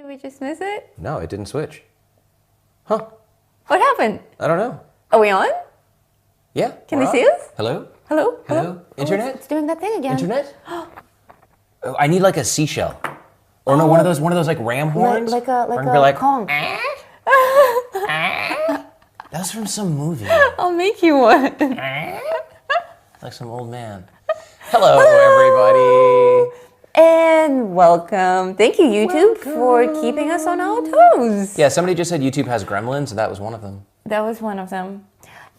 Did we just miss it? No, it didn't switch. Huh. What happened? I don't know. Are we on? Yeah. Can they see us? Hello? Hello? Hello? Internet? Oh, it's doing that thing again. Internet? Oh, I need like a seashell. Or no, one of those like ram horns. Like a conch. That's from some movie. I'll make you one. Like some old man. Hello, everybody. And welcome. Thank you, YouTube, for keeping us on our toes. Yeah, somebody just said YouTube has gremlins, and that was one of them. That was one of them.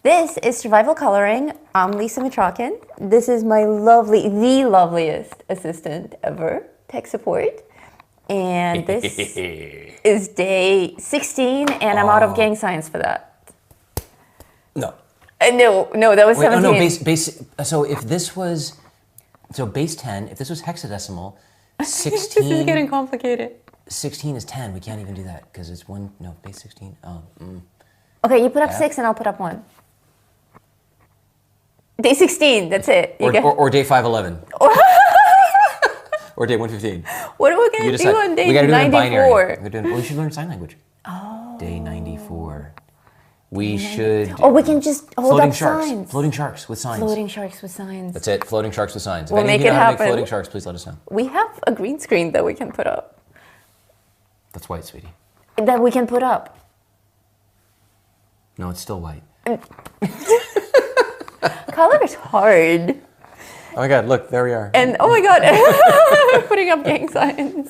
This is Survival Coloring. I'm Lisa Mitrakin. This is my the loveliest assistant ever, tech support. And this is day 16, and I'm out of gang signs for that. No. No, that was 17. No, base. So if this was, base 10, if this was hexadecimal, 16. This is getting complicated. 16 is 10. We can't even do that because it's base 16. Okay, you put up 6 and I'll put up 1. Day 16, that's it. Or day 511. Or day 115. What are we going to do on day 94? We should learn sign language. Oh. Day 94. We should... Or we can just hold up signs. Floating sharks with signs. Floating sharks with signs. That's it, floating sharks with signs. We'll make it happen. Make floating sharks, please let us know. We have a green screen that we can put up. That's white, sweetie. That we can put up. No, it's still white. Color is hard. Oh my God, look, there we are. And oh my God, putting up gang signs.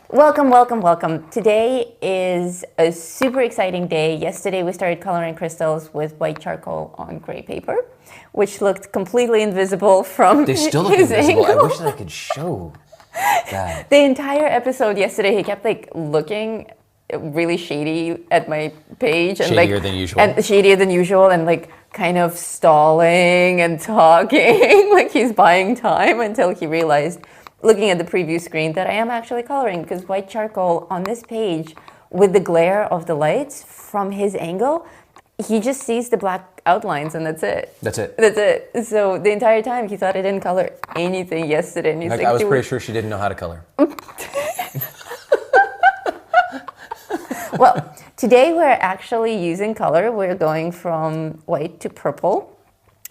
Welcome, welcome, welcome. Today is a super exciting day. Yesterday we started coloring crystals with white charcoal on gray paper, which looked completely invisible from They still look invisible. I wish that I could show that. The entire episode yesterday, he kept like looking really shady at my page. And Shadier than usual. And shadier than usual and like kind of stalling and talking like he's buying time until he realized, looking at the preview screen, that I am actually coloring, because white charcoal on this page with the glare of the lights from his angle, he just sees the black outlines and that's it. That's it. That's it. So the entire time he thought I didn't color anything yesterday. And he's like, I was pretty sure she didn't know how to color. Well, today we're actually using color. We're going from white to purple.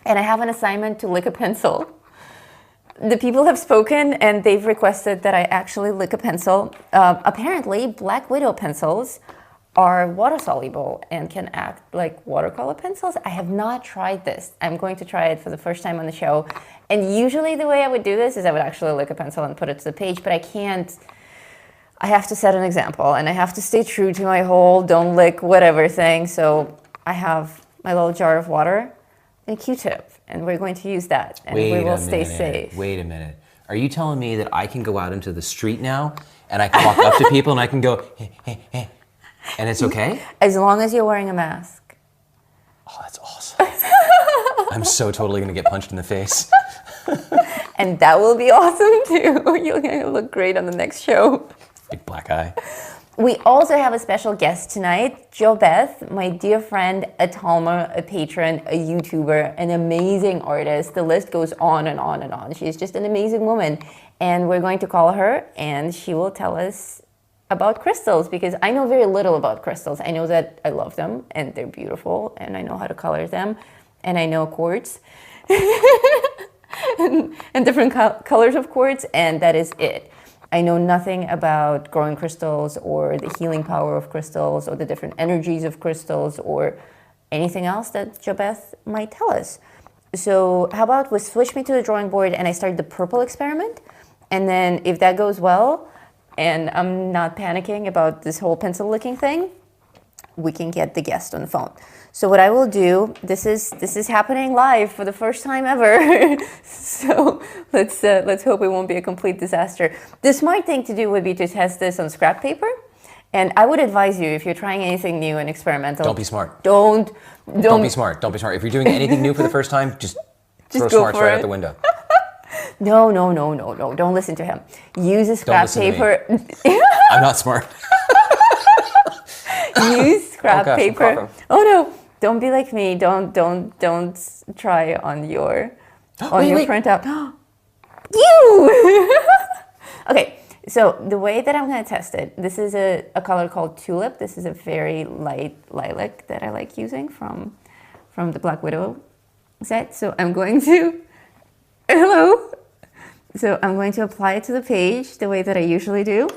And I have an assignment to lick a pencil. The people have spoken and they've requested that I actually lick a pencil. Apparently, Black Widow pencils are water soluble and can act like watercolor pencils. I have not tried this. I'm going to try it for the first time on the show. And usually the way I would do this is I would actually lick a pencil and put it to the page, but I can't. I have to set an example and I have to stay true to my whole don't lick whatever thing. So I have my little jar of water and a Q-tip, and we're going to use that, and we will stay safe. Wait a minute. Are you telling me that I can go out into the street now and I can walk up to people and I can go, hey, hey, hey, and it's okay? As long as you're wearing a mask. Oh, that's awesome. I'm so totally going to get punched in the face. And that will be awesome too. You're going to look great on the next show. Big black eye. We also have a special guest tonight, JOBETH, my dear friend, a Talmer, a patron, a YouTuber, an amazing artist. The list goes on and on and on. She's just an amazing woman. And we're going to call her and she will tell us about crystals, because I know very little about crystals. I know that I love them and they're beautiful and I know how to color them and I know quartz and different colors of quartz, and that is it. I know nothing about growing crystals or the healing power of crystals or the different energies of crystals or anything else that JOBETH might tell us. So how about we switch me to the drawing board and I start the purple experiment, and then if that goes well and I'm not panicking about this whole pencil licking thing, we can get the guest on the phone. So what I will do, this is happening live for the first time ever. So let's hope it won't be a complete disaster. The smart thing to do would be to test this on scrap paper. And I would advise you, if you're trying anything new and experimental, don't be smart. Don't be smart. Don't be smart. If you're doing anything new for the first time, just throw smarts right out the window. No. Don't listen to him. Use a scrap paper. I'm not smart. Use scrap paper. Oh no. Don't be like me. Don't try on your printout. You. Okay. So the way that I'm going to test it, this is a color called Tulip. This is a very light lilac that I like using from the Black Widow set. So I'm going to, hello. So I'm going to apply it to the page the way that I usually do.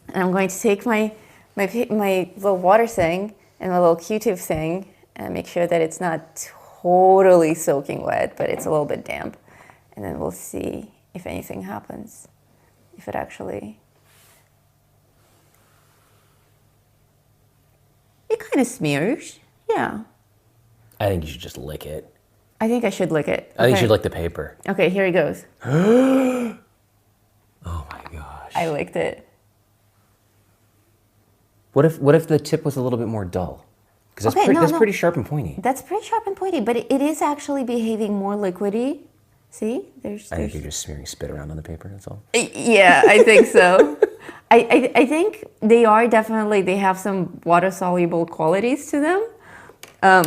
And I'm going to take my little water thing and my little Q-tip thing and make sure that it's not totally soaking wet, but it's a little bit damp. And then we'll see if anything happens. If it actually... It kind of smears, yeah. I think you should just lick it. I think I should lick it. I think you should lick the paper. Okay, here he goes. Oh my gosh. I licked it. What if the tip was a little bit more dull? Because that's pretty sharp and pointy. That's pretty sharp and pointy, but it is actually behaving more liquidy. See? I think you're just smearing spit around on the paper, that's all. Yeah, I think so. I think they have some water-soluble qualities to them.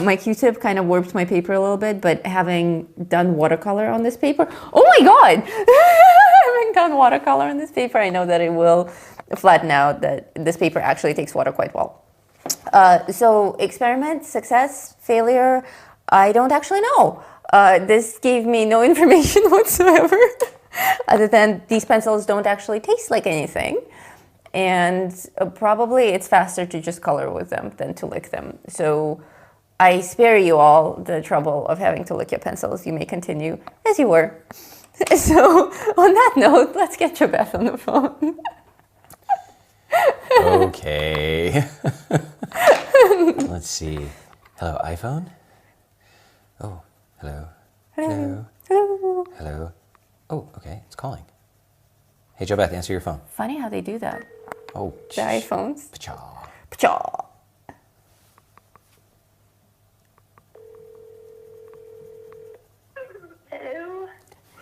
My Q-tip kind of warped my paper a little bit, but having done watercolor on this paper, oh my God! Having done watercolor on this paper, I know that it will flatten out, that this paper actually takes water quite well. So experiment, success, failure, I don't actually know. This gave me no information whatsoever, other than these pencils don't actually taste like anything. And probably it's faster to just color with them than to lick them. So I spare you all the trouble of having to lick your pencils. You may continue as you were. So on that note, let's get JOBETH on the phone. Okay. Let's see. Hello, iPhone? Oh, hello. Hello. Hello. Hello. Oh, okay, it's calling. Hey, JOBETH, answer your phone. Funny how they do that. Oh, The iPhones. Pachaw. Pachaw.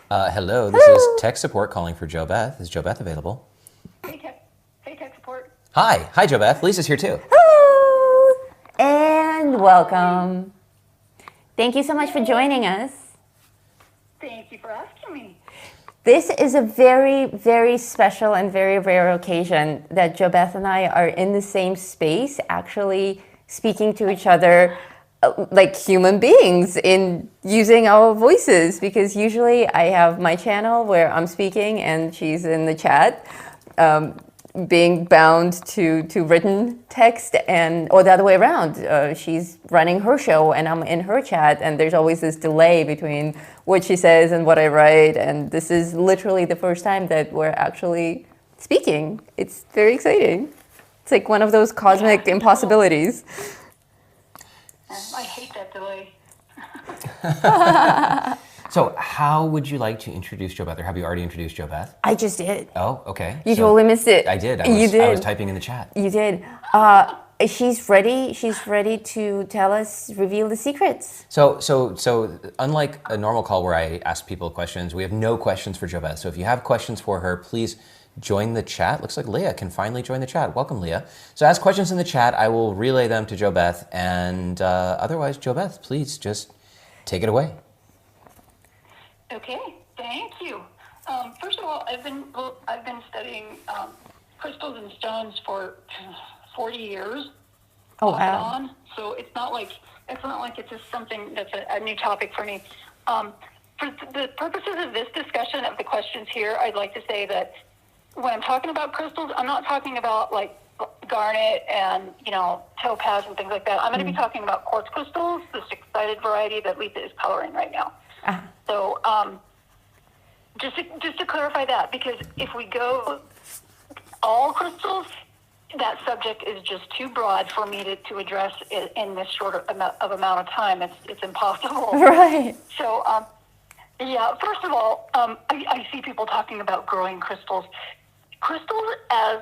Hello, this is tech support calling for JOBETH. Is JOBETH available? Hey, tech support. Hi, JOBETH. Lisa's here too. Hello and welcome. Thank you so much for joining us. Thank you for asking me. This is a very, very special and very rare occasion that JOBETH and I are in the same space, actually speaking to each other like human beings in using our voices, because usually I have my channel where I'm speaking and she's in the chat, being bound to written text, or the other way around. She's running her show and I'm in her chat, and there's always this delay between what she says and what I write, and this is literally the first time that we're actually speaking. It's very exciting. It's like one of those cosmic impossibilities. I hate that delay. So how would you like to introduce JOBETH, or have you already introduced JOBETH? I just did. Oh, okay. You totally missed it. I did. You did. I was typing in the chat. You did. She's ready. She's ready to tell us, reveal the secrets. So unlike a normal call where I ask people questions, we have no questions for JOBETH. So if you have questions for her, please join the chat. Looks like Leah can finally join the chat. Welcome, Leah. So ask questions in the chat. I will relay them to JOBETH, and otherwise, JOBETH, please just take it away. Okay, thank you. First of all, I've been studying crystals and stones for 40 years. Oh, off and wow. on. So it's not like it's just something that's a new topic for me. For the purposes of this discussion of the questions here, I'd like to say that when I'm talking about crystals, I'm not talking about like garnet and topaz and things like that. I'm going to be talking about quartz crystals, the six-sided variety that Lisa is coloring right now. So just to clarify that, because if we go all crystals, that subject is just too broad for me to address it in this short amount of time. It's impossible. Right. So, yeah, first of all, I see people talking about growing crystals. Crystals, as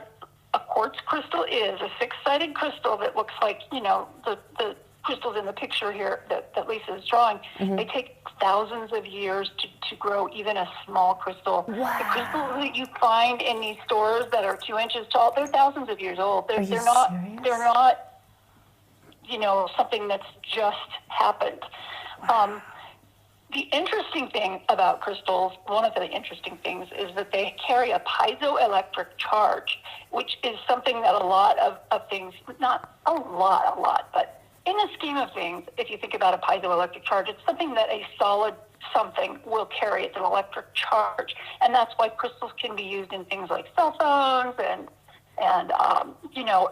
a quartz crystal is, a six-sided crystal that looks like, the crystals in the picture here that Lisa is drawing, they take thousands of years to grow even a small crystal. Wow. The crystals that you find in these stores that are 2 inches tall, they're thousands of years old. They're not something that's just happened. The interesting thing about crystals, one of the interesting things, is that they carry a piezoelectric charge, which is something that a lot of things, not a lot, but in the scheme of things, if you think about a piezoelectric charge, it's something that a solid something will carry. It's an electric charge. And that's why crystals can be used in things like cell phones and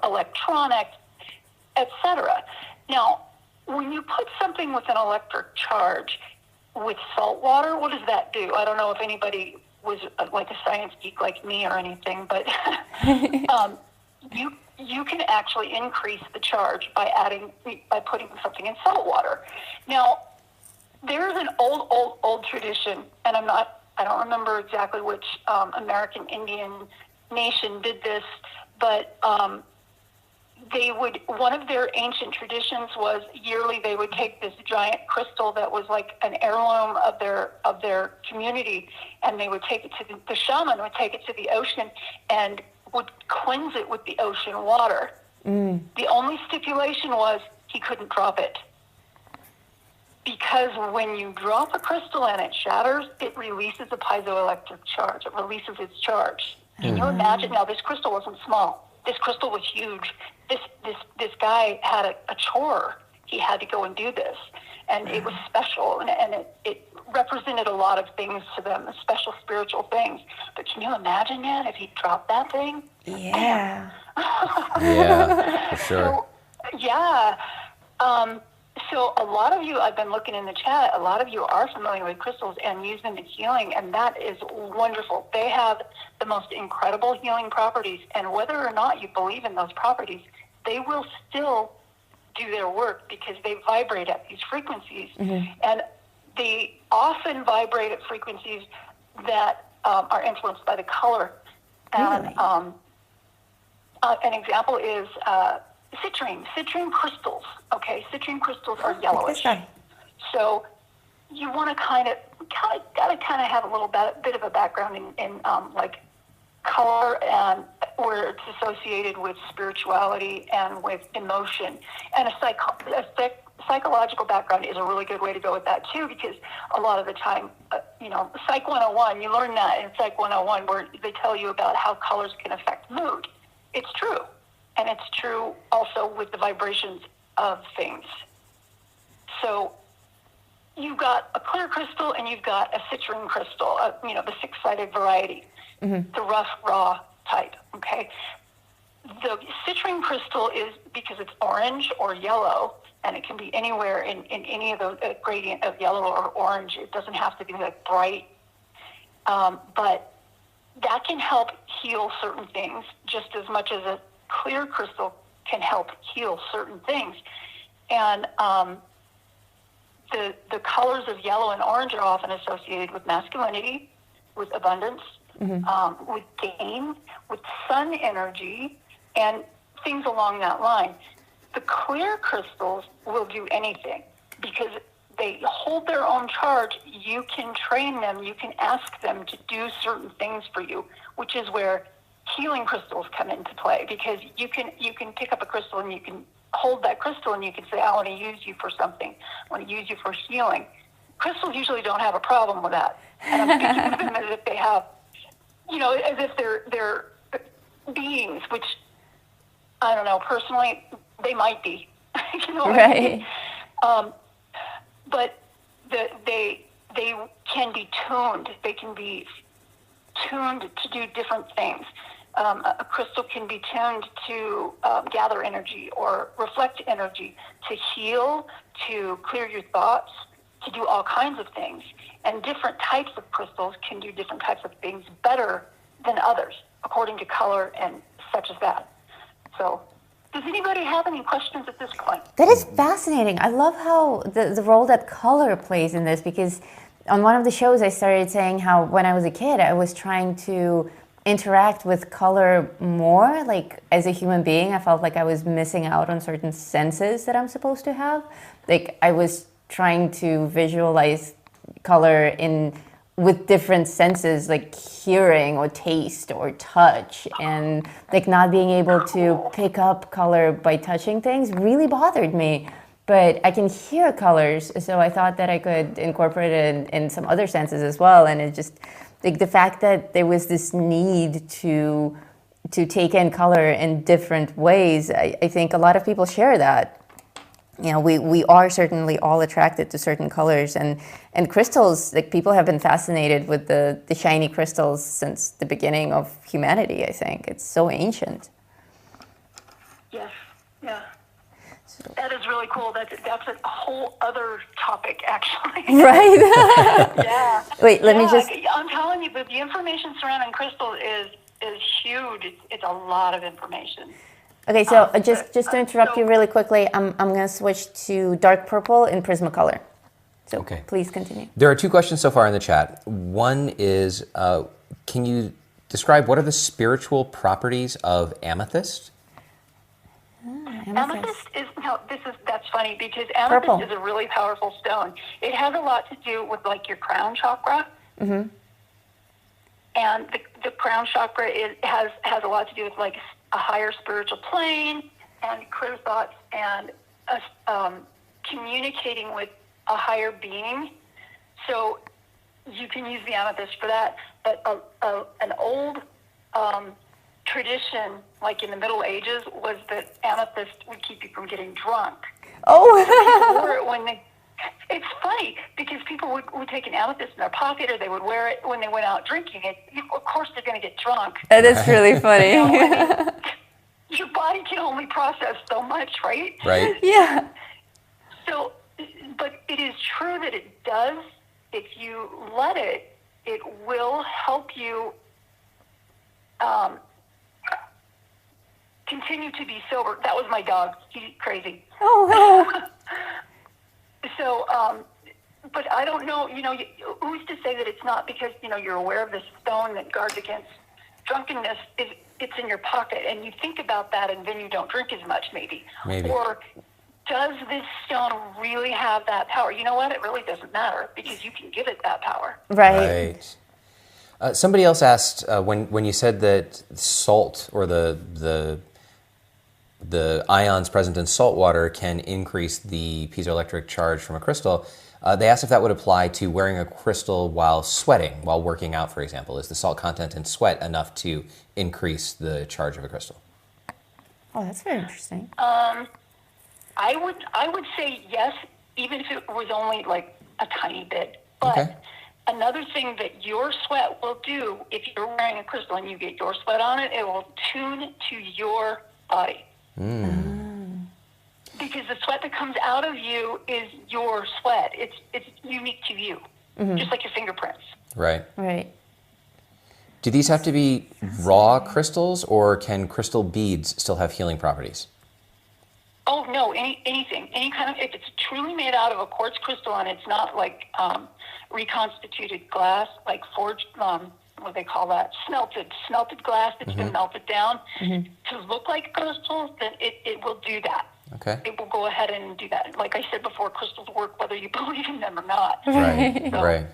electronics, etc. Now, when you put something with an electric charge with salt water, what does that do? I don't know if anybody was like a science geek like me or anything, but you can actually increase the charge by putting something in salt water. Now, there's an old tradition, and I don't remember exactly which American Indian nation did this, but one of their ancient traditions was yearly they would take this giant crystal that was like an heirloom of their community, and they would take it to the shaman would take it to the ocean and would cleanse it with the ocean water. The only stipulation was he couldn't drop it, because when you drop a crystal and it shatters, it releases a piezoelectric charge. It releases its charge. Can you imagine? Now, this crystal wasn't small. This crystal was huge. This guy had a chore. He had to go and do this, and it was special, and it represented a lot of things to them, special spiritual things. But can you imagine, man, if he dropped that thing? Yeah. Yeah, for sure. So, yeah. So a lot of you, I've been looking in the chat, a lot of you are familiar with crystals and use them in healing, and that is wonderful. They have the most incredible healing properties, and whether or not you believe in those properties, they will still do their work because they vibrate at these frequencies. And they often vibrate at frequencies that are influenced by the color. And an example is citrine crystals. Okay, citrine crystals are yellowish. So you want to kind of have a little bit of a background in like color, and where it's associated with spirituality and with emotion, and a psychological background is a really good way to go with that too, because a lot of the time, Psych 101, you learn that in Psych 101, where they tell you about how colors can affect mood. It's true. And it's true also with the vibrations of things. So you've got a clear crystal and you've got a citrine crystal, the six-sided variety, the rough, raw type, okay? The citrine crystal is because it's orange or yellow, and it can be anywhere in any of those gradient of yellow or orange. It doesn't have to be like bright, but that can help heal certain things just as much as a clear crystal can help heal certain things. And the colors of yellow and orange are often associated with masculinity, with abundance, with gain, with sun energy, and things along that line. The clear crystals will do anything because they hold their own charge. You can train them. You can ask them to do certain things for you, which is where healing crystals come into play, because you can pick up a crystal and you can hold that crystal and you can say, I want to use you for something. I want to use you for healing. Crystals usually don't have a problem with that. And I'm speaking of them as if they have, as if they're beings, which I don't know, personally, they might be. Right. But they can be tuned. They can be tuned to do different things. A crystal can be tuned to gather energy or reflect energy, to heal, to clear your thoughts, to do all kinds of things. And different types of crystals can do different types of things better than others, according to color and such as that. So, does anybody have any questions at this point? That is fascinating. I love how the role that color plays in this, because on one of the shows I started saying how when I was a kid, I was trying to interact with color more, like as a human being. I felt like I was missing out on certain senses that I'm supposed to have. Like I was trying to visualize color with different senses, like hearing or taste or touch, and like not being able to pick up color by touching things really bothered me. but I can hear colors, so I thought that I could incorporate it in some other senses as well. And it just, like, the fact that there was this need to take in color in different ways, I think a lot of people share that. You know, we are certainly all attracted to certain colors, and crystals, like, people have been fascinated with the shiny crystals since the beginning of humanity, I think. It's so ancient. Yes, yeah. That is really cool. That's a whole other topic, actually. Right? Yeah. Wait, let me just... I'm telling you, but the information surrounding crystals is huge. It's a lot of information. Okay, so just to interrupt you really quickly, I'm going to switch to dark purple in Prismacolor. So Okay. Please continue. There are two questions so far in the chat. One is, can you describe what are the spiritual properties of amethyst? Amethyst is, that's funny, because amethyst Purple. is a really powerful stone. It has a lot to do with, like, your crown chakra. Mm-hmm. And the crown chakra has a lot to do with, like, a higher spiritual plane and clear thoughts and communicating with a higher being. So you can use the amethyst for that. But an old tradition, like in the Middle Ages, was that amethyst would keep you from getting drunk. Oh! It's funny because people would take an amethyst in their pocket, or they would wear it when they went out drinking. Of course, they're going to get drunk. That is really funny. You know, I mean, your body can only process so much, right? Right. Yeah. So, but it is true that it does. If you let it, it will help you continue to be sober. That was my dog. He's crazy. Oh, wow. So, but I don't know, who's to say that it's not because, you're aware of this stone that guards against drunkenness. It's in your pocket, and you think about that, and then you don't drink as much, maybe. Or does this stone really have that power? You know what? It really doesn't matter, because you can give it that power. Right. Somebody else asked, when you said that salt or the ions present in salt water can increase the piezoelectric charge from a crystal, they asked if that would apply to wearing a crystal while sweating, while working out, for example. Is the salt content in sweat enough to increase the charge of a crystal? Oh, that's very interesting. I would say yes, even if it was only like a tiny bit. But another thing that your sweat will do, if you're wearing a crystal and you get your sweat on it, it will tune to your body. Because the sweat that comes out of you is your sweat. It's unique to you, just like your fingerprints. Right. Right. Do these have to be raw crystals, or can crystal beads still have healing properties? Oh, no, anything. Any kind of, if it's truly made out of a quartz crystal and it's not like reconstituted glass, like forged, what they call that, smelted glass that's been melted down to look like crystals, then it will do that. Okay. It will go ahead and do that. Like I said before, crystals work whether you believe in them or not. Right, So, right.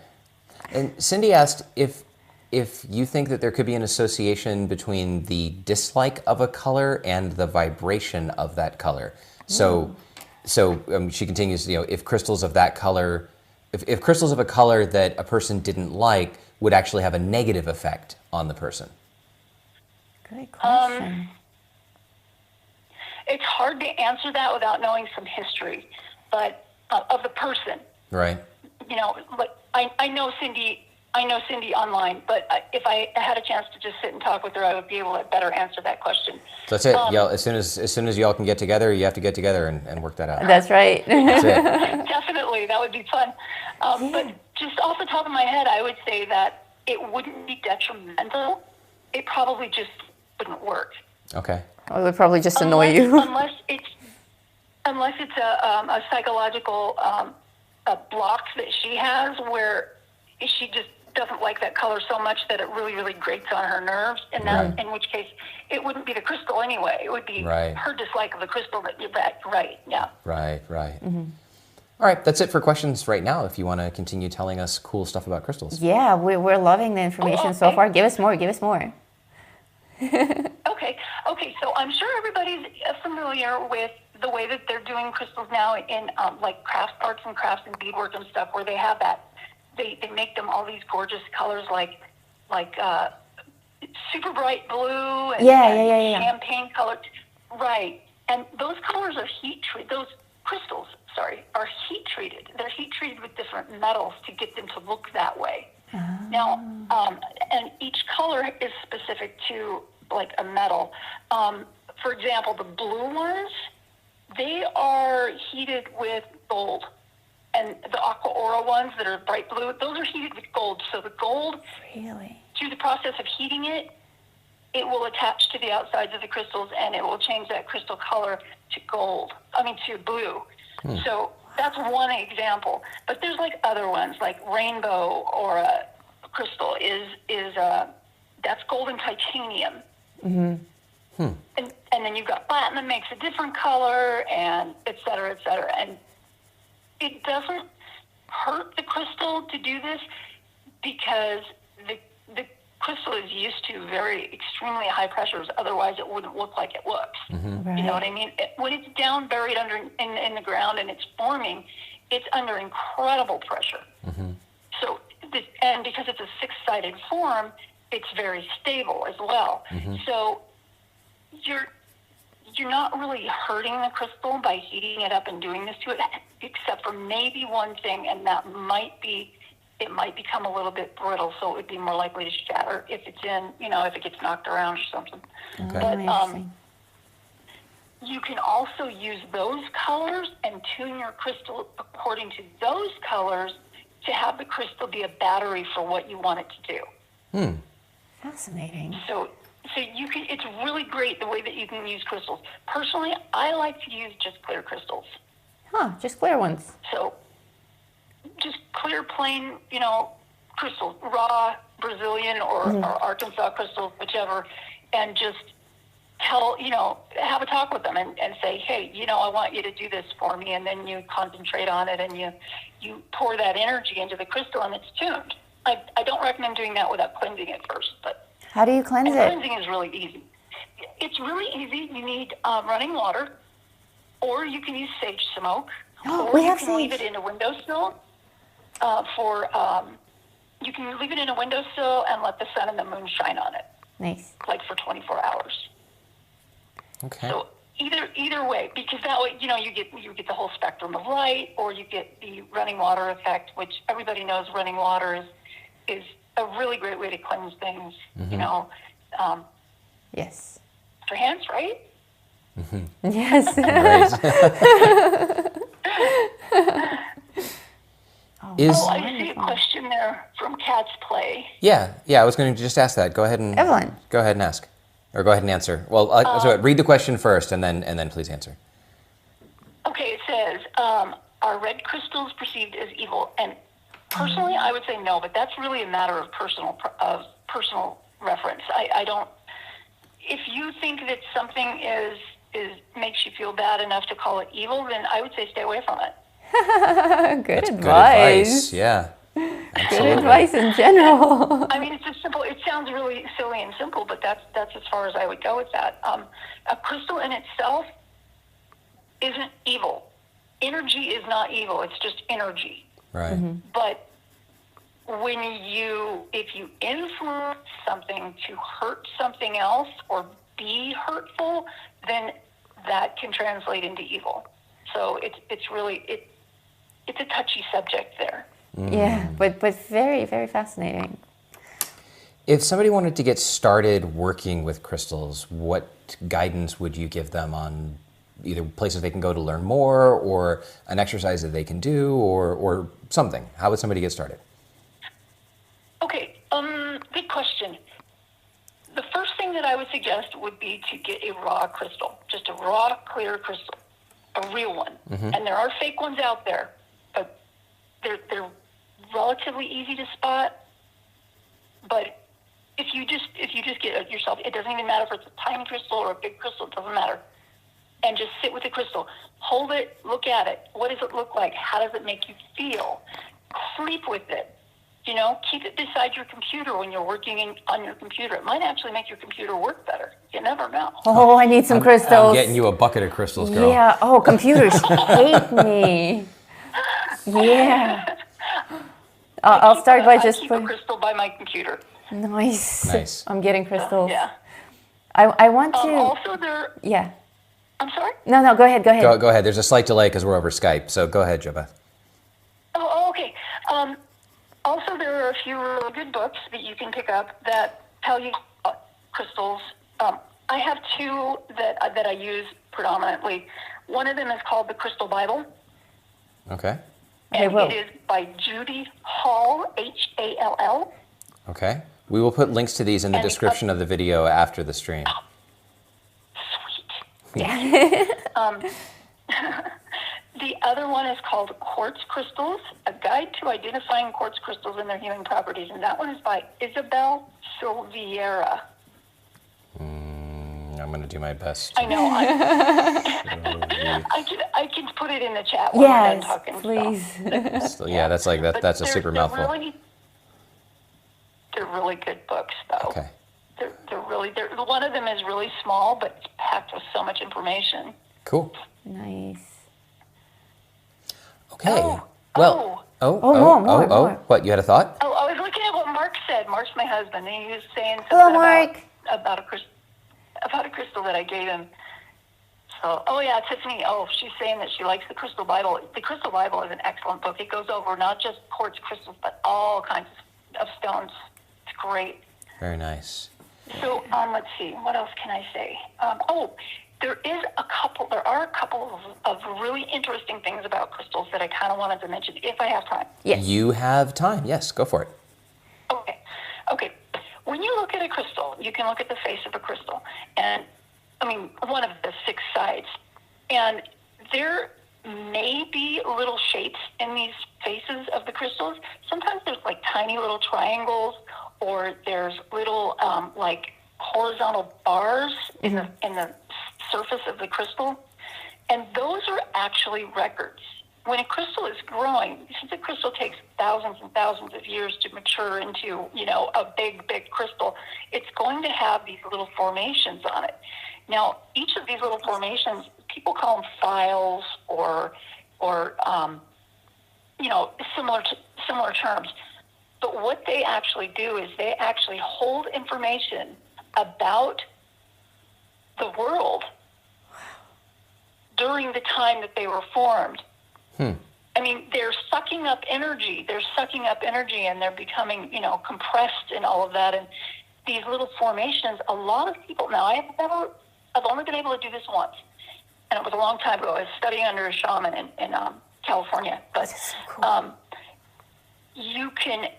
And Cindy asked if you think that there could be an association between the dislike of a color and the vibration of that color. So she continues, if crystals of that color, if crystals of a color that a person didn't like would actually have a negative effect on the person. Great question. It's hard to answer that without knowing some history, but of the person. Right. Like I know Cindy online, but if I had a chance to just sit and talk with her, I would be able to better answer that question. So that's it. As soon as y'all can get together, you have to get together and work that out. That's right. That's it. Definitely, that would be fun. But just off the top of my head, I would say that it wouldn't be detrimental. It probably just wouldn't work. Okay. It would probably just annoy you. Unless it's a psychological a block that she has where she just doesn't like that color so much that it really, really grates on her nerves, and that, in which case, it wouldn't be the crystal anyway. It would be her dislike of the crystal that you're back. Right, yeah. Right. All right, that's it for questions right now. If you want to continue telling us cool stuff about crystals. Yeah, we're loving the information so far. Give us more. Okay, so I'm sure everybody's familiar with the way that they're doing crystals now in like arts and crafts and beadwork and stuff, where they have that, they make them all these gorgeous colors, like super bright blue and, and champagne colored, right? And those colors are heat treated. Those crystals, sorry, are heat treated. They're heat treated with different metals to get them to look that way. Now, and each color is specific to like a metal. For example, the blue ones, they are heated with gold. And the aqua aura ones that are bright blue, those are heated with gold. So the gold, through the process of heating it, it will attach to the outsides of the crystals, and it will change that crystal color to blue. So that's one example. But there's like other ones, like rainbow aura crystal that's gold and titanium. And then you've got platinum makes a different color, and et cetera, et cetera. And it doesn't hurt the crystal to do this because the crystal is used to very extremely high pressures. Otherwise, it wouldn't look like it looks. Right. You know what I mean? When it's down, buried under in the ground, and it's forming, it's under incredible pressure. So, and because it's a six-sided form, it's very stable as well. So you're not really hurting the crystal by heating it up and doing this to it, except for maybe one thing, and that it might become a little bit brittle, so it would be more likely to shatter if it's if it gets knocked around or something. But you can also use those colors and tune your crystal according to those colors to have the crystal be a battery for what you want it to do. Fascinating. So you can. It's really great the way that you can use crystals. Personally, I like to use just clear crystals. Just clear ones. So just clear, plain, crystal, raw Brazilian or Arkansas crystals, whichever, and just have a talk with them and say, hey, I want you to do this for me, and then you concentrate on it and you pour that energy into the crystal and it's tuned. I don't recommend doing that without cleansing it first, but how do you cleanse it? Cleansing is really easy. It's really easy. You need running water, or you can use sage smoke, or you can leave it in a windowsill you can leave it in a windowsill and let the sun and the moon shine on it. Nice. Like for 24 hours. Okay. So either way, because that way, you get the whole spectrum of light, or you get the running water effect, which everybody knows running water is a really great way to cleanse things, Yes. for hands, right? Yes. I see a question there from Cat's Play. Yeah, I was going to just ask that. Go ahead and Evelyn. Go ahead and ask, or go ahead and answer. Well, so read the question first, and then please answer. Okay, it says, are red crystals perceived as evil? And personally, I would say no, but that's really a matter of personal reference. I don't. If you think that something makes you feel bad enough to call it evil, then I would say stay away from it. Good advice. Good advice. Yeah. Absolutely. Good advice in general. I mean, it's just simple. It sounds really silly and simple, but that's as far as I would go with that. A crystal in itself isn't evil. Energy is not evil. It's just energy. Right. But if you influence something to hurt something else or be hurtful, then that can translate into evil. So it's really it's a touchy subject there. Yeah, but very, very fascinating. If somebody wanted to get started working with crystals, what guidance would you give them on either places they can go to learn more, or an exercise that they can do, or something? How would somebody get started? Okay, good question. The first thing that I would suggest would be to get a raw crystal, just a raw, clear crystal, a real one. And there are fake ones out there, but they're relatively easy to spot. But if you just get it yourself, it doesn't even matter if it's a tiny crystal or a big crystal, it doesn't matter. And just sit with the crystal. Hold it, look at it. What does it look like? How does it make you feel? Sleep with it. You know, keep it beside your computer when you're working on your computer. It might actually make your computer work better. You never know. Oh, I need some crystals. I'm getting you a bucket of crystals, girl. Yeah. Oh, computers hate me. Yeah. I'll start by just I keep a crystal by my computer. Nice. I'm getting crystals. Yeah. I want to. Also, there. Yeah. I'm sorry. No. Go ahead. Go ahead. There's a slight delay because we're over Skype. So go ahead, JOBETH. Oh, okay. Also, there are a few really good books that you can pick up that tell you about crystals. I have two that I use predominantly. One of them is called the Crystal Bible. Okay. And it is by Judy Hall, Hall. Okay. We will put links to these in the description of the video after the stream. Sweet. Yeah. The other one is called Quartz Crystals, A Guide to Identifying Quartz Crystals and Their Healing Properties. And that one is by Isabel Silveira. I'm going to do my best. I know. I can put it in the chat when we're done talking. Please. Yeah, that's like that's a super mouthful. They're really good books, though. Okay. They're one of them is really small, but it's packed with so much information. Cool. Nice. Okay. More. What, you had a thought? Oh, I was looking at what Mark said. Mark's my husband, and he was saying something about a crystal that I gave him. So, Tiffany. Oh, she's saying that she likes the Crystal Bible. The Crystal Bible is an excellent book. It goes over not just quartz crystals, but all kinds of stones. It's great. Very nice. So, let's see. What else can I say? There are a couple of really interesting things about crystals that I kind of wanted to mention, if I have time. Yes. You have time. Yes, go for it. Okay. When you look at a crystal, you can look at the face of a crystal, and one of the 6 sides, and there may be little shapes in these faces of the crystals. Sometimes there's like tiny little triangles, or there's little like horizontal bars in the surface of the crystal, and those are actually records. When a crystal is growing, since a crystal takes thousands and thousands of years to mature into, a big crystal, it's going to have these little formations on it. Now, each of these little formations, people call them files or similar terms. But what they actually do is they actually hold information about the world during the time that they were formed. They're sucking up energy. And they're becoming, compressed and all of that. And these little formations, a lot of people, now I've only been able to do this once. And it was a long time ago. I was studying under a shaman in California. But you can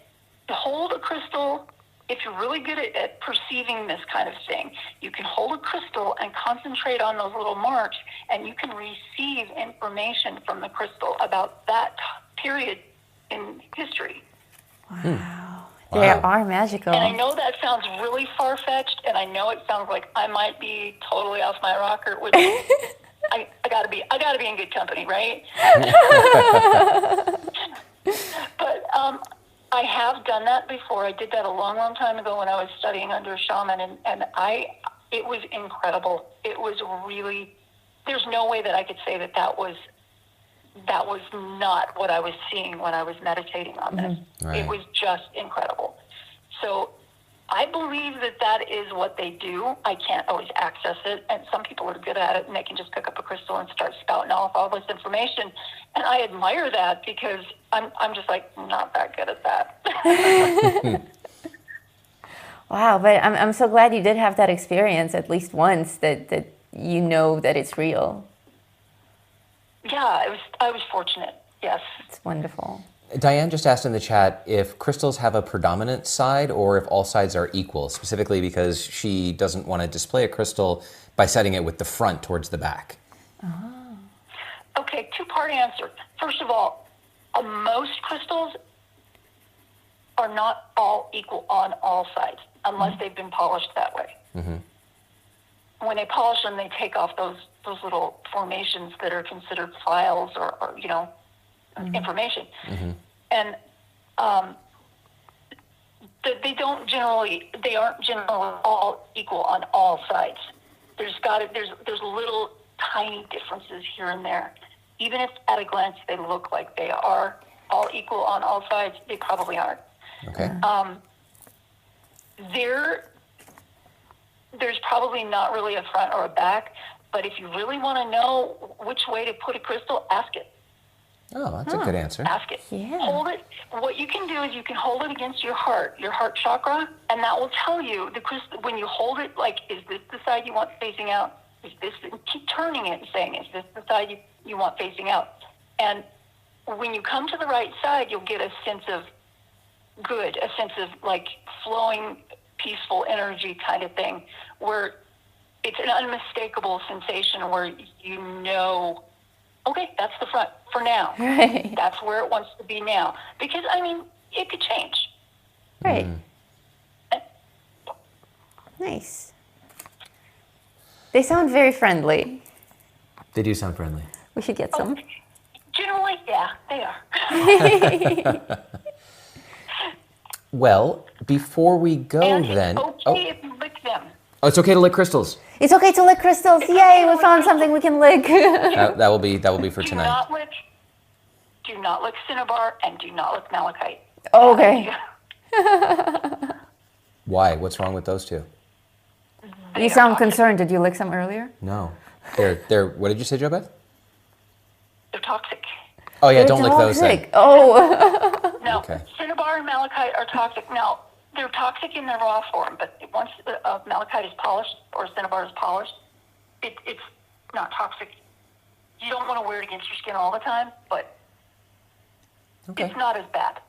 hold a crystal. If you're really good at perceiving this kind of thing, you can hold a crystal and concentrate on those little marks, and you can receive information from the crystal about that period in history. Wow. They are magical. And I know that sounds really far-fetched, and I know it sounds like I might be totally off my rocker, which I gotta be in good company, right? But I have done that before. I did that a long, long time ago when I was studying under a shaman, and it was incredible. It was really, there's no way that I could say that was not what I was seeing when I was meditating on this. Right. It was just incredible. So I believe that is what they do. I can't always access it, and some people are good at it, and they can just pick up a crystal and start spouting off all this information. And I admire that because I'm just like not that good at that. Wow, but I'm so glad you did have that experience at least once, that you know that it's real. Yeah, I was fortunate. Yes, it's wonderful. Diane just asked in the chat if crystals have a predominant side or if all sides are equal, specifically because she doesn't want to display a crystal by setting it with the front towards the back. Oh. Okay, 2-part answer. First of all, most crystals are not all equal on all sides unless they've been polished that way. Mm-hmm. When they polish them, they take off those little formations that are considered files or information. Mm-hmm. And they aren't generally all equal on all sides. There's little tiny differences here and there. Even if at a glance they look like they are all equal on all sides, they probably aren't. Okay. There's probably not really a front or a back, but if you really want to know which way to put a crystal, ask it. Oh, that's a good answer. Ask it. Yeah. Hold it. What you can do is you can hold it against your heart chakra, and that will tell you the crystal. When you hold it, like, is this the side you want facing out? Is this? Keep turning it and saying, is this the side you want facing out? And when you come to the right side, you'll get a sense of good, a sense of like flowing, peaceful energy kind of thing, where it's an unmistakable sensation where you know, okay, that's the front for now. Right. That's where it wants to be now. Because, I mean, it could change. Right. Nice. They sound very friendly. They do sound friendly. We should get some. Generally, yeah, they are. Well, before we go And then... it's okay if you lick them. Oh, it's okay to lick crystals. It's okay to lick crystals. Yay, we found something we can lick. That will be for tonight. Do not lick cinnabar and do not lick malachite. Okay. Why? What's wrong with those two? They You are sound toxic. concerned. Did you lick some earlier? No. They're what did you say, JoBeth? They're toxic. Oh yeah, They're don't lick those then. toxic. Oh. No, Okay. cinnabar and malachite are toxic. Now, they're toxic in their raw form, but once malachite is polished or cinnabar is polished, it's not toxic. You don't want to wear it against your skin all the time, but Okay. it's not as bad.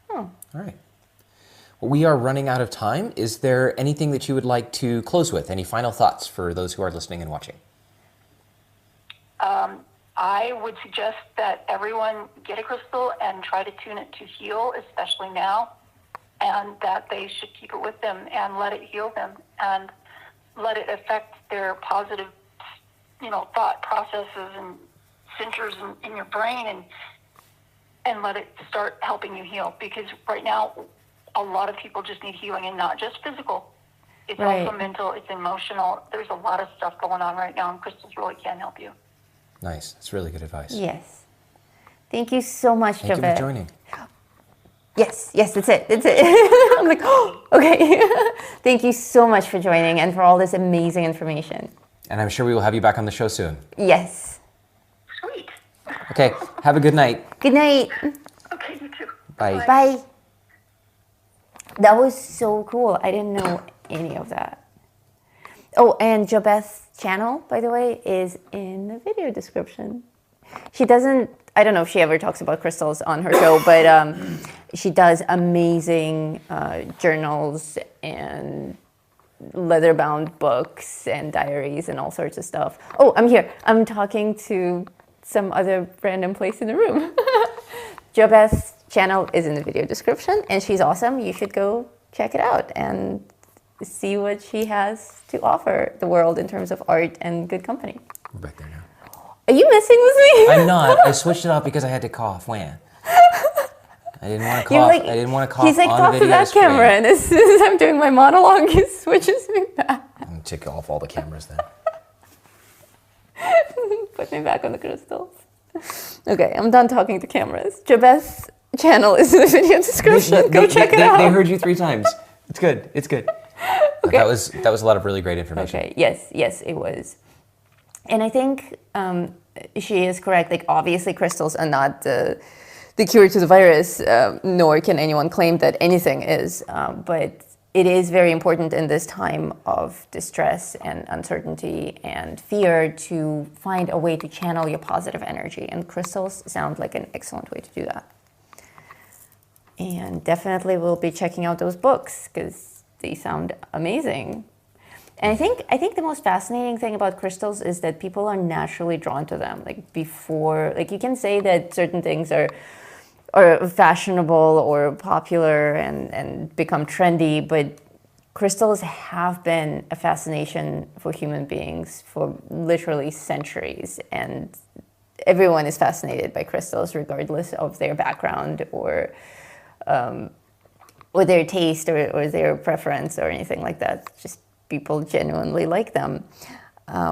All right. Well, we are running out of time. Is there anything that you would like to close with? Any final thoughts for those who are listening and watching? I would suggest that everyone get a crystal and try to tune it to heal, especially now, and that they should keep it with them and let it heal them and let it affect their positive, thought processes and centers in your brain and let it start helping you heal. Because right now, a lot of people just need healing, and not just physical. It's Right. also mental, it's emotional. There's a lot of stuff going on right now, and crystals really can help you. Nice. That's really good advice. Yes. Thank you so much, Thank you JoBeth. for joining. Yes, that's it. I'm like, oh, okay. Thank you so much for joining and for all this amazing information. And I'm sure we will have you back on the show soon. Yes. Sweet. Okay. Have a good night. Good night. Okay, you too. Bye. Bye. That was so cool. I didn't know any of that. Oh, and JoBeth's channel, by the way, is in the video description. She doesn't, I don't know if she ever talks about crystals on her show, but she does amazing journals and leather-bound books and diaries and all sorts of stuff. Oh, I'm here. I'm talking to some other random place in the room. JoBeth's channel is in the video description, and she's awesome. You should go check it out and see what she has to offer the world in terms of art and good company. We're back there now. Are you messing with me? I'm not. I switched it off because I had to cough. When? I didn't want to cough. I didn't want to cough he's like, on talk the to video that screen. camera, and as soon as I'm doing my monologue, he switches me back. I'm going to take off all the cameras then. Put me back on the crystals. Okay, I'm done talking to cameras. JoBeth's channel is in the video description. Go check it out. They heard you 3 times. It's good. It's good. Okay. That was a lot of really great information. Okay, yes, it was. And I think she is correct. Like, obviously, crystals are not the cure to the virus, nor can anyone claim that anything is. But it is very important in this time of distress and uncertainty and fear to find a way to channel your positive energy. And crystals sound like an excellent way to do that. And definitely we'll be checking out those books because they sound amazing. And I think the most fascinating thing about crystals is that people are naturally drawn to them. Like you can say that certain things are fashionable or popular and become trendy, but crystals have been a fascination for human beings for literally centuries. And everyone is fascinated by crystals regardless of their background or or their taste or their preference or anything like that. Just people genuinely like them.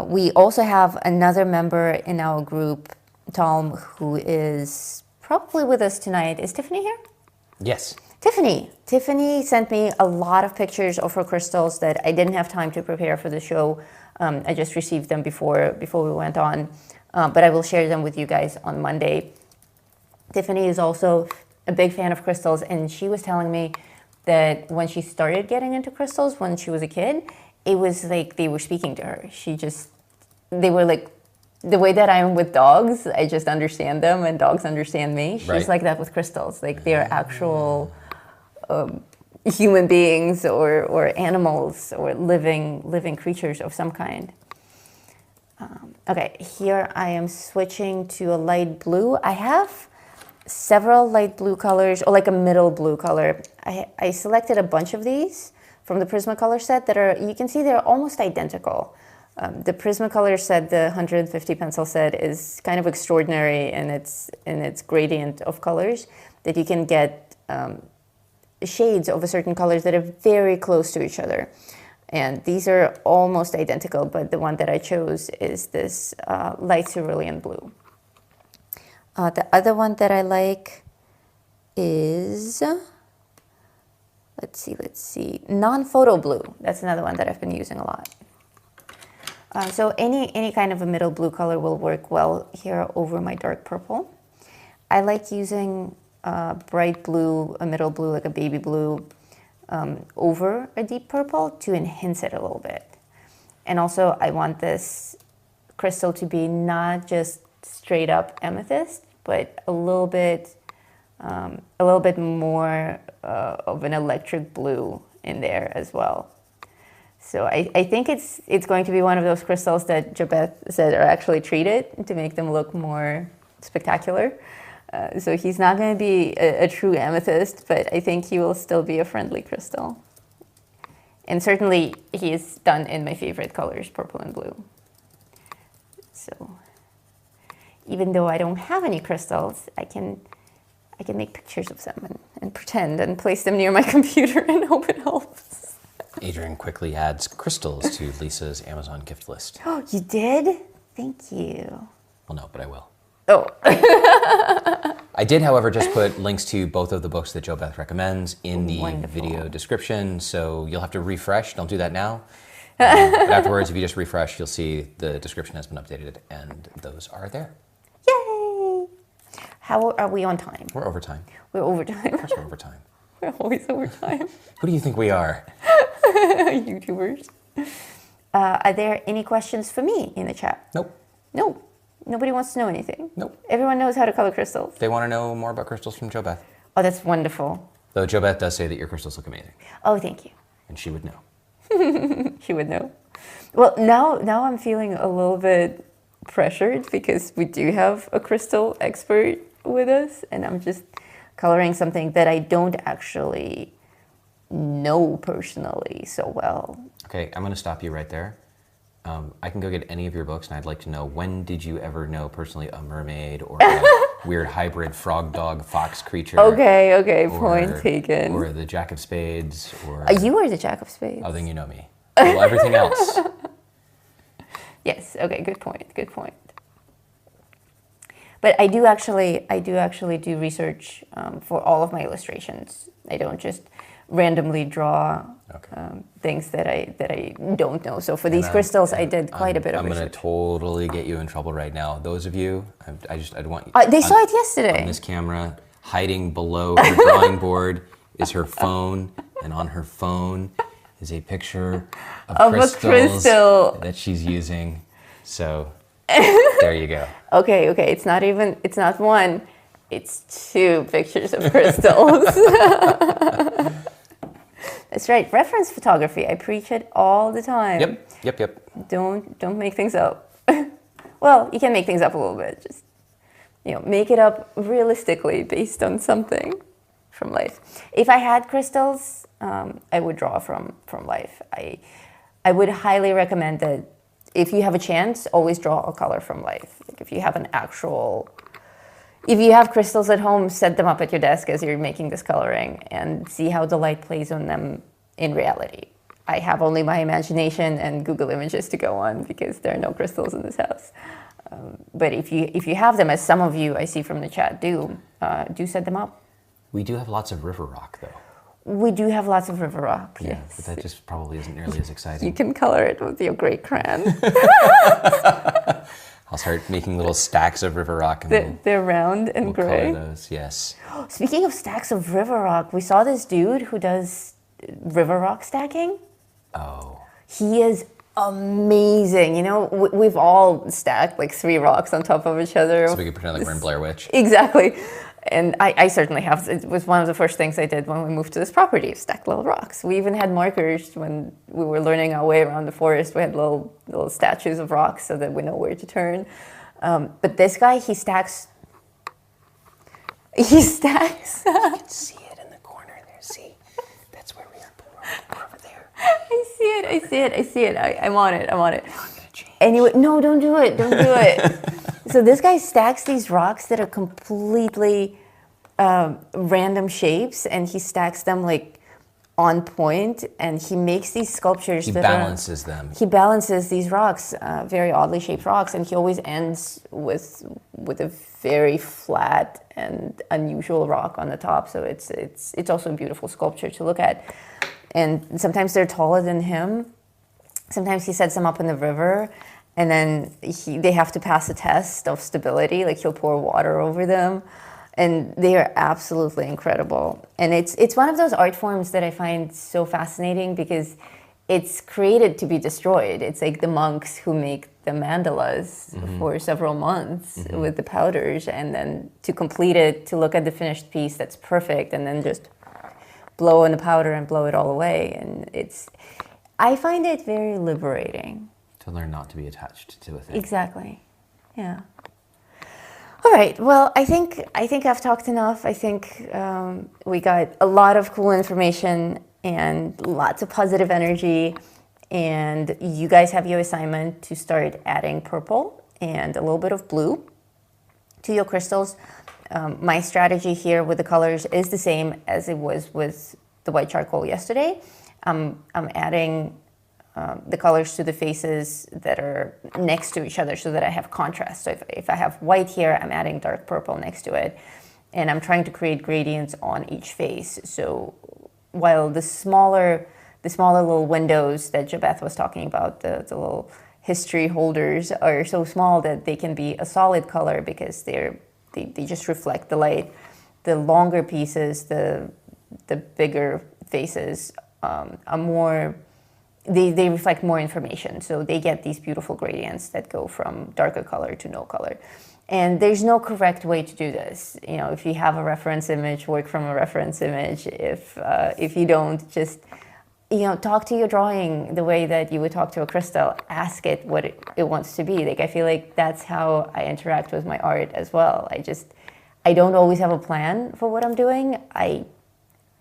We also have another member in our group, Tom, who is probably with us tonight. Is Tiffany here? Yes. Tiffany sent me a lot of pictures of her crystals that I didn't have time to prepare for the show. I just received them before we went on, but I will share them with you guys on Monday. Tiffany is also a big fan of crystals, and she was telling me that when she started getting into crystals when she was a kid, it was like they were speaking to her. They were like, the way that I am with dogs, I just understand them and dogs understand me. She's like that with crystals. Like they're actual human beings or animals or living creatures of some kind. Okay, here I am switching to a light blue. I have several light blue colors, or like a middle blue color. I selected a bunch of these from the Prismacolor set that are, you can see they're almost identical. The Prismacolor set, the 150 pencil set, is kind of extraordinary in its gradient of colors, that you can get shades of a certain colors that are very close to each other. And these are almost identical, but the one that I chose is this light cerulean blue. The other one that I like is, let's see, non-photo blue. That's another one that I've been using a lot. So any kind of a middle blue color will work well here over my dark purple. I like using bright blue, a middle blue, like a baby blue, over a deep purple to enhance it a little bit. And also I want this crystal to be not just straight up amethyst, but a little bit more of an electric blue in there as well. So I think it's going to be one of those crystals that JOBETH said are actually treated to make them look more spectacular. So he's not going to be a true amethyst, but I think he will still be a friendly crystal. And certainly he is done in my favorite colors, purple and blue. So even though I don't have any crystals, I can make pictures of them and pretend and place them near my computer and hope it helps. Adrian quickly adds crystals to Lisa's Amazon gift list. Oh, you did? Thank you. Well, no, but I will. Oh. I did, however, just put links to both of the books that JOBETH recommends in the Wonderful. video description, so you'll have to refresh. Don't do that now. But afterwards, if you just refresh, you'll see the description has been updated, and those are there. Yay! How are we on time? We're over time. We're over time. Of course we're over time. We're always over time. Who do you think we are? YouTubers. Are there any questions for me in the chat? Nope. No. Nobody wants to know anything. Nope. Everyone knows how to color crystals. They want to know more about crystals from JOBETH. Oh, that's wonderful. Though JOBETH does say that your crystals look amazing. Oh, thank you. And she would know. She would know. Well, now I'm feeling a little bit pressured because we do have a crystal expert with us, and I'm just coloring something that I don't actually know personally so well. Okay, I'm going to stop you right there. I can go get any of your books, and I'd like to know, when did you ever know personally a mermaid or a weird hybrid frog dog fox creature? Okay, point taken. Or the Jack of Spades, or... You are the Jack of Spades. Oh, then you know me. Well, everything else. Yes, okay, good point. But I do actually do research for all of my illustrations. I don't just randomly draw things that I don't know. So for these crystals, I did quite a bit of research. I'm going to totally get you in trouble right now. Those of you, I'd want you... They saw it yesterday. On this camera, hiding below her drawing board is her phone, and on her phone is a picture of crystals a crystal that she's using. So there you go. Okay, it's not one, it's two pictures of crystals. That's right, reference photography. I preach it all the time. Yep. Don't make things up. Well, you can make things up a little bit. Just, make it up realistically based on something from life. If I had crystals, I would draw from life. I would highly recommend that if you have a chance, always draw a color from life. Like if you have an actual, If you have crystals at home, set them up at your desk as you're making this coloring and see how the light plays on them in reality. I have only my imagination and Google Images to go on because there are no crystals in this house. But if you have them, as some of you I see from the chat do set them up. We do have lots of river rock, though. We do have lots of river rock. Yeah, Yes. but that just probably isn't nearly as exciting. You can color it with your great crayon. I'll start making little stacks of river rock, and They're round and we'll gray. color those. Yes. Speaking of stacks of river rock, we saw this dude who does river rock stacking. Oh. He is amazing. You know, we've all stacked like 3 rocks on top of each other. So we can pretend like we're in Blair Witch. Exactly. And I certainly have. It was one of the first things I did when we moved to this property, stack little rocks. We even had markers when we were learning our way around the forest. We had little statues of rocks so that we know where to turn. But this guy, he stacks. You can see it in the corner there. See? That's where we are. We're over there. I see it. I'm on it. I'm going to change. Anyway, no, don't do it. Don't do it. So this guy stacks these rocks that are completely random shapes, and he stacks them like on point, and he makes these sculptures. He balances them. He balances these rocks, very oddly shaped rocks, and he always ends with a very flat and unusual rock on the top. So it's also a beautiful sculpture to look at. And sometimes they're taller than him. Sometimes he sets them up in the river, and then they have to pass a test of stability. Like he'll pour water over them, and they are absolutely incredible. And it's one of those art forms that I find so fascinating because it's created to be destroyed. It's like the monks who make the mandalas for several months with the powders, and then to complete it, to look at the finished piece that's perfect, and then just blow in the powder and blow it all away. And I find it very liberating. To learn not to be attached to a thing. Exactly. Yeah. All right. Well, I think I've talked enough. I think we got a lot of cool information and lots of positive energy. And you guys have your assignment to start adding purple and a little bit of blue to your crystals. My strategy here with the colors is the same as it was with the white charcoal yesterday. I'm adding the colors to the faces that are next to each other so that I have contrast. So if I have white here, I'm adding dark purple next to it. And I'm trying to create gradients on each face. So while the smaller little windows that JOBETH was talking about, the little history holders are so small that they can be a solid color because they just reflect the light. The longer pieces, the bigger faces are more, they reflect more information. So they get these beautiful gradients that go from darker color to no color. And there's no correct way to do this. You know, if you have a reference image, work from a reference image. If you don't, just, you know, talk to your drawing the way that you would talk to a crystal. Ask it what it wants to be. Like, I feel like that's how I interact with my art as well. I don't always have a plan for what I'm doing. I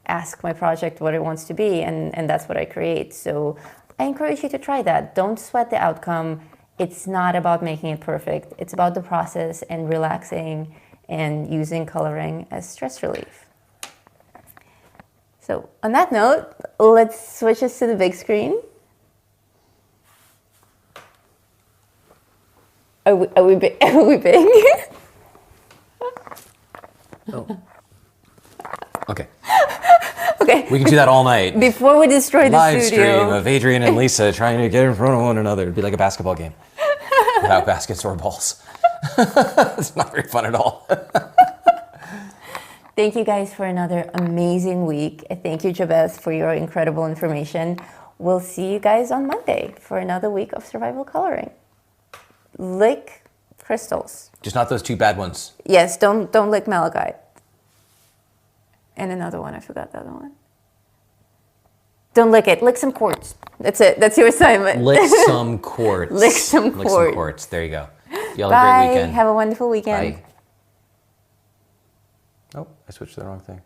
ask my project what it wants to be, and that's what I create. So I encourage you to try that. Don't sweat the outcome. It's not about making it perfect. It's about the process and relaxing and using coloring as stress relief. So on that note, let's switch us to the big screen. Are we big? Oh. Okay. Okay. We can do that all night. Before we destroy the Live studio. stream of Adrian and Lisa trying to get in front of one another. It'd be like a basketball game without baskets or balls. It's not very fun at all. Thank you guys for another amazing week. Thank you, JOBETH, for your incredible information. We'll see you guys on Monday for another week of survival coloring. Lick crystals. Just not those 2 bad ones. Yes, don't lick malachite. And another one, I forgot the other one. Don't lick it. Lick some quartz. That's it. That's your assignment. Lick some quartz. Lick some quartz. Lick some quartz. There you go. Y'all Bye. have a great weekend. Have a wonderful weekend. Bye. Oh, I switched to the wrong thing.